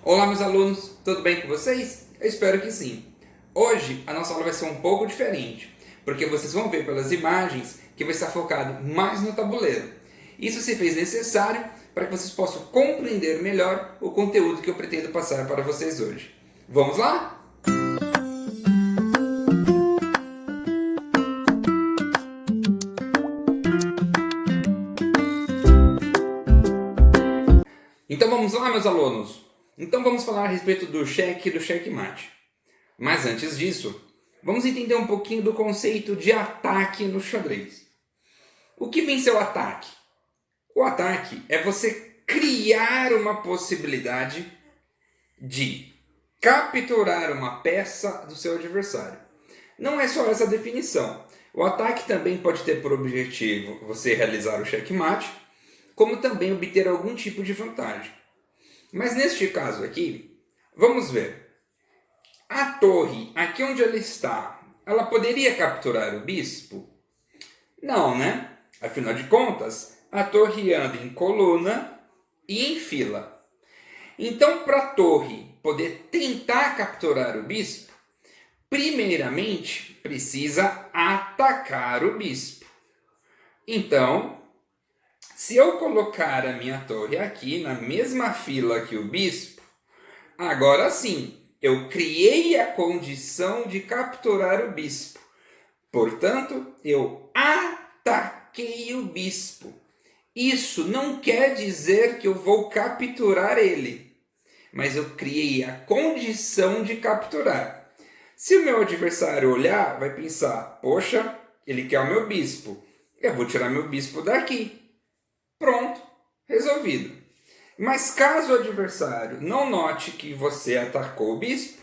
Olá, meus alunos, tudo bem com vocês? Eu espero que sim. Hoje a nossa aula vai ser um pouco diferente, porque vocês vão ver pelas imagens que vai estar focado mais no tabuleiro. Isso se fez necessário para que vocês possam compreender melhor o conteúdo que eu pretendo passar para vocês hoje. Vamos lá? Então vamos lá, meus alunos. Então vamos falar a respeito do cheque e do checkmate. Mas antes disso, vamos entender um pouquinho do conceito de ataque no xadrez. O que vem ser o ataque? O ataque é você criar uma possibilidade de capturar uma peça do seu adversário. Não é só essa definição. O ataque também pode ter por objetivo você realizar o checkmate, como também obter algum tipo de vantagem. Mas neste caso aqui, vamos ver. A torre, aqui onde ela está, ela poderia capturar o bispo? Não, né? Afinal de contas, a torre anda em coluna e em fila. Então, para a torre poder tentar capturar o bispo, primeiramente precisa atacar o bispo. Então, se eu colocar a minha torre aqui na mesma fila que o bispo, agora sim, eu criei a condição de capturar o bispo. Portanto, eu ataquei o bispo. Isso não quer dizer que eu vou capturar ele, mas eu criei a condição de capturar. Se o meu adversário olhar, vai pensar: poxa, ele quer o meu bispo. Eu vou tirar meu bispo daqui. Pronto, resolvido. Mas caso o adversário não note que você atacou o bispo,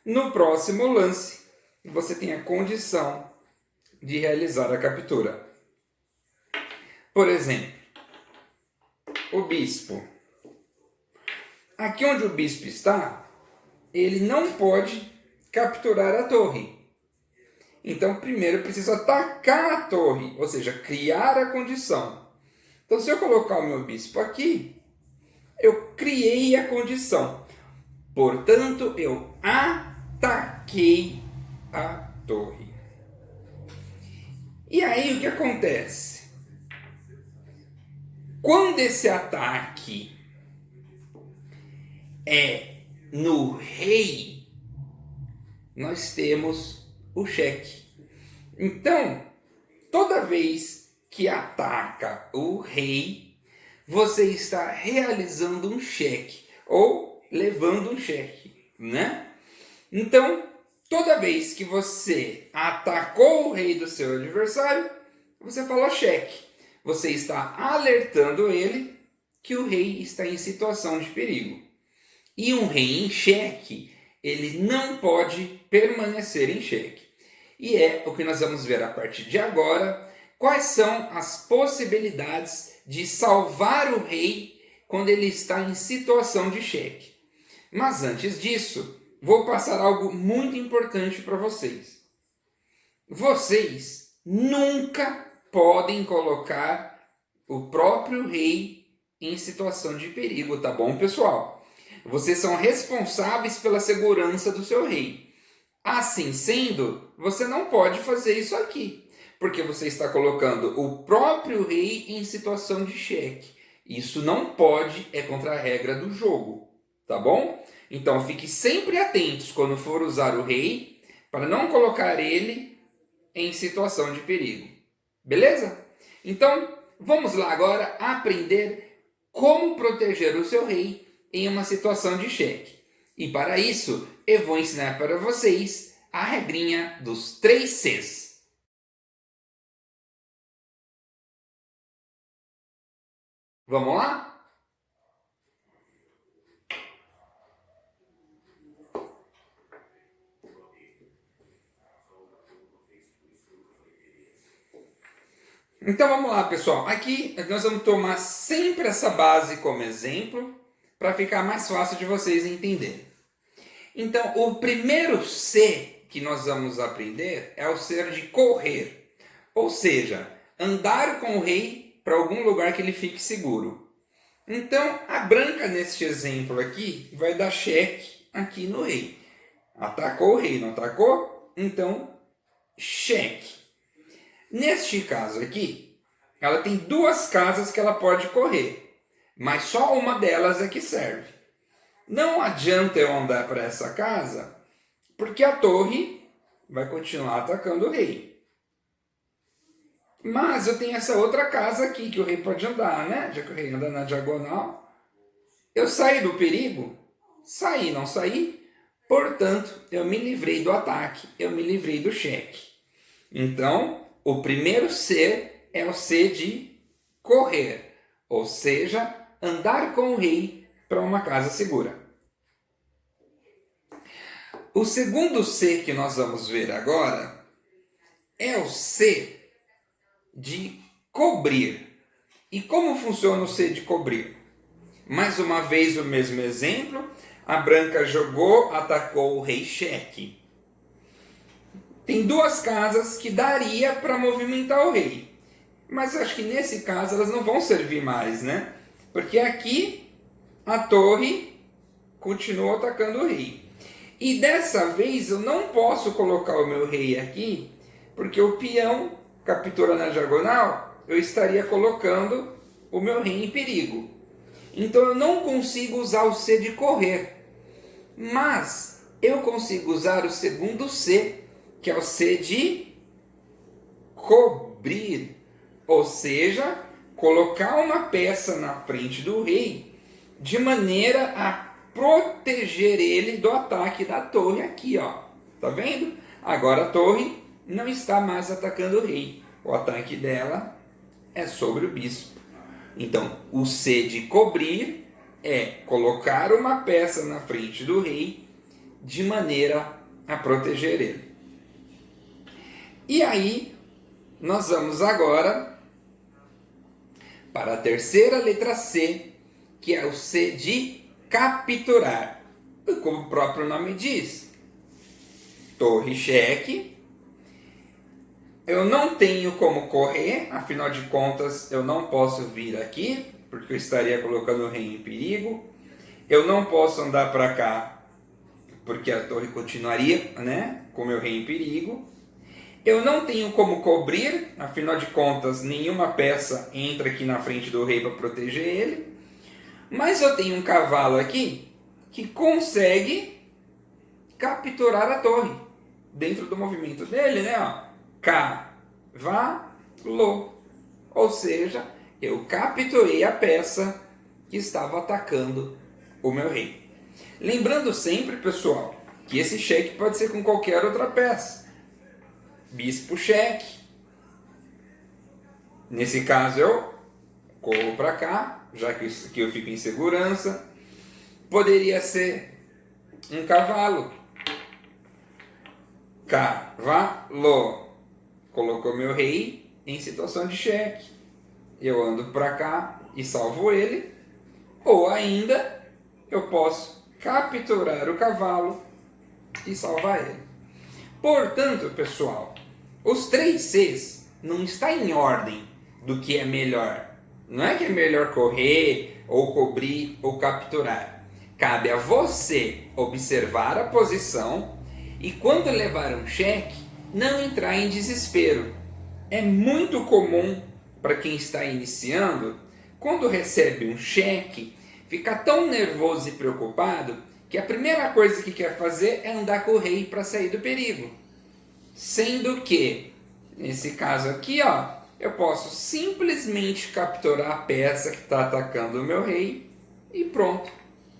no próximo lance você tem a condição de realizar a captura. Por exemplo, o bispo. Aqui onde o bispo está, ele não pode capturar a torre. Então, primeiro eu preciso atacar a torre, ou seja, criar a condição. Então, se eu colocar o meu bispo aqui, eu criei a condição. Portanto, eu ataquei a torre. E aí o que acontece? Quando esse ataque é no rei, nós temos o cheque. Então, toda vez que ataca o rei, você está realizando um cheque ou levando um cheque, né? Então, toda vez que você atacou o rei do seu adversário, você fala cheque. Você está alertando ele que o rei está em situação de perigo. E um rei em xeque, ele não pode permanecer em xeque. E é o que nós vamos ver a partir de agora, quais são as possibilidades de salvar o rei quando ele está em situação de xeque. Mas antes disso, vou passar algo muito importante para vocês. Vocês nunca podem colocar o próprio rei em situação de perigo, tá bom, pessoal? Vocês são responsáveis pela segurança do seu rei. Assim sendo, você não pode fazer isso aqui, porque você está colocando o próprio rei em situação de xeque. Isso não pode, é contra a regra do jogo, tá bom? Então fique sempre atentos quando for usar o rei, para não colocar ele em situação de perigo. Beleza? Então, vamos lá agora aprender como proteger o seu rei em uma situação de xeque. E para isso, eu vou ensinar para vocês a regrinha dos 3 Cs. Vamos lá? Então vamos lá, pessoal. Aqui nós vamos tomar sempre essa base como exemplo para ficar mais fácil de vocês entenderem. Então, o primeiro C que nós vamos aprender é o ser de correr. Ou seja, andar com o rei para algum lugar que ele fique seguro. Então, a branca, neste exemplo aqui, vai dar cheque aqui no rei. Atacou o rei, não atacou? Então, cheque. Neste caso aqui, ela tem duas casas que ela pode correr, mas só uma delas é que serve. Não adianta eu andar para essa casa, porque a torre vai continuar atacando o rei. Mas eu tenho essa outra casa aqui que o rei pode andar, né? Já que o rei anda na diagonal. Eu saí do perigo? Saí, não saí? Portanto, eu me livrei do ataque, eu me livrei do cheque. Então, o primeiro C é o C de correr, ou seja, andar com o rei para uma casa segura. O segundo C que nós vamos ver agora é o C de cobrir. E como funciona o C de cobrir? Mais uma vez o mesmo exemplo, a branca jogou, atacou o rei cheque. Tem duas casas que daria para movimentar o rei. Mas acho que nesse caso elas não vão servir mais, né? Porque aqui a torre continua atacando o rei. E dessa vez eu não posso colocar o meu rei aqui, porque o peão captura na diagonal, eu estaria colocando o meu rei em perigo. Então eu não consigo usar o C de correr. Mas eu consigo usar o segundo C, que é o C de cobrir. Ou seja, colocar uma peça na frente do rei de maneira a proteger ele do ataque da torre aqui, ó. Tá vendo? Agora a torre não está mais atacando o rei. O ataque dela é sobre o bispo. Então, o C de cobrir é colocar uma peça na frente do rei de maneira a proteger ele. E aí, nós vamos agora para a terceira letra C, que é o C de capturar. Como o próprio nome diz, torre cheque. Eu não tenho como correr, afinal de contas eu não posso vir aqui, porque eu estaria colocando o rei em perigo. Eu não posso andar para cá, porque a torre continuaria, né, com o meu rei em perigo. Eu não tenho como cobrir, afinal de contas nenhuma peça entra aqui na frente do rei para proteger ele. Mas eu tenho um cavalo aqui que consegue capturar a torre dentro do movimento dele, né? Ó. Cavalo. Ou seja, eu capturei a peça que estava atacando o meu rei. Lembrando sempre, pessoal, que esse cheque pode ser com qualquer outra peça. Bispo cheque. Nesse caso eu corro para cá, já que aqui eu fico em segurança. Poderia ser um cavalo. Cavalo. Colocou meu rei em situação de cheque. Eu ando para cá e salvo ele. Ou ainda, eu posso capturar o cavalo e salvar ele. Portanto, pessoal, os 3 Cs não está em ordem do que é melhor. Não é que é melhor correr, ou cobrir, ou capturar. Cabe a você observar a posição e quando levar um cheque, não entrar em desespero. É muito comum para quem está iniciando, quando recebe um cheque, ficar tão nervoso e preocupado que a primeira coisa que quer fazer é andar com o rei para sair do perigo. Sendo que, nesse caso aqui, ó, eu posso simplesmente capturar a peça que está atacando o meu rei e pronto,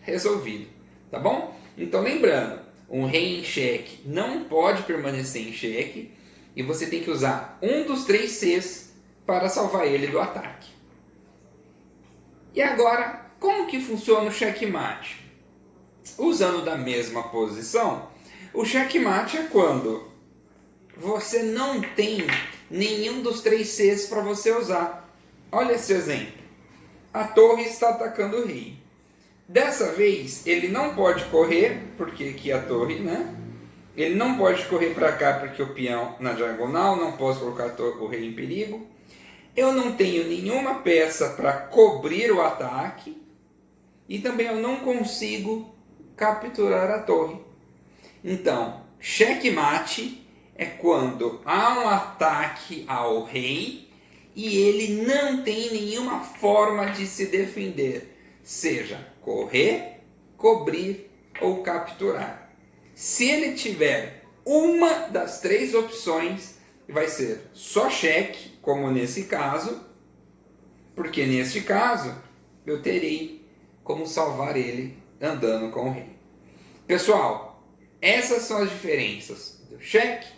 resolvido. Tá bom? Então lembrando, um rei em xeque não pode permanecer em xeque e você tem que usar um dos 3 Cs para salvar ele do ataque. E agora, como que funciona o checkmate? Usando da mesma posição, o checkmate é quando você não tem nenhum dos 3 Cs para você usar. Olha esse exemplo. A torre está atacando o rei. Dessa vez, ele não pode correr, porque aqui é a torre, né? Ele não pode correr para cá, porque o peão na diagonal, não posso colocar o rei em perigo. eu não tenho nenhuma peça para cobrir o ataque e também eu não consigo capturar a torre. Então, checkmate é quando há um ataque ao rei e ele não tem nenhuma forma de se defender, seja correr, cobrir ou capturar. Se ele tiver uma das três opções, vai ser só cheque, como nesse caso, porque neste caso eu terei como salvar ele andando com o rei. Pessoal, essas são as diferenças do cheque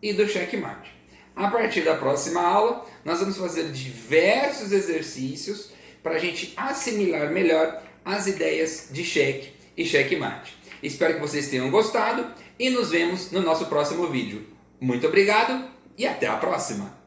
e do checkmate. A partir da próxima aula, nós vamos fazer diversos exercícios para a gente assimilar melhor as ideias de cheque e checkmate. Espero que vocês tenham gostado e nos vemos no nosso próximo vídeo. Muito obrigado e até a próxima!